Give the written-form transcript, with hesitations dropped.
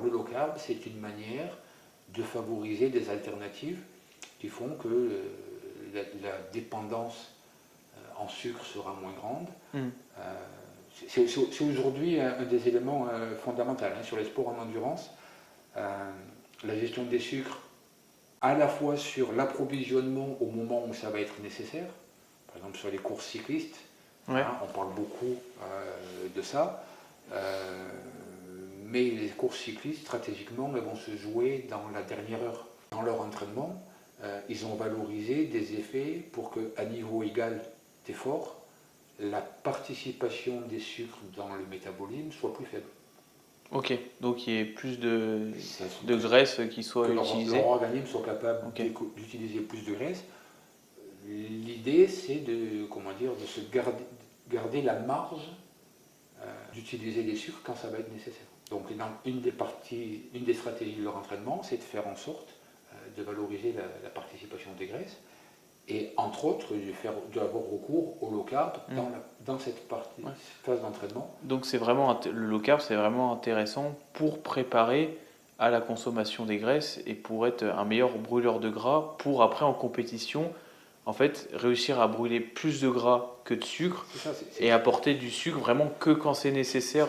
Alors le low carb, c'est une manière de favoriser des alternatives qui font que la dépendance en sucre sera moins grande. C'est aujourd'hui un des éléments fondamentaux sur les sports en endurance. La gestion des sucres, à la fois sur l'approvisionnement au moment où ça va être nécessaire, par exemple sur les courses cyclistes, on parle beaucoup de ça, mais les courses cyclistes, stratégiquement, elles vont se jouer dans la dernière heure. Dans leur entraînement, ils ont valorisé des effets pour qu'à niveau égal d'effort, la participation des sucres dans le métabolisme soit plus faible. Ok, donc il y ait plus de graisse qui soit utilisée. Que leur organisme soit capable d'utiliser plus de graisse. L'idée, c'est de se garder la marge d'utiliser des sucres quand ça va être nécessaire. Donc une des stratégies de leur entraînement, c'est de faire en sorte de valoriser la participation des graisses et entre autres d'avoir recours au low carb dans cette phase d'entraînement. Donc le low carb, c'est vraiment intéressant pour préparer à la consommation des graisses et pour être un meilleur brûleur de gras pour après en compétition en fait réussir à brûler plus de gras que de sucre et apporter du sucre vraiment que quand c'est nécessaire.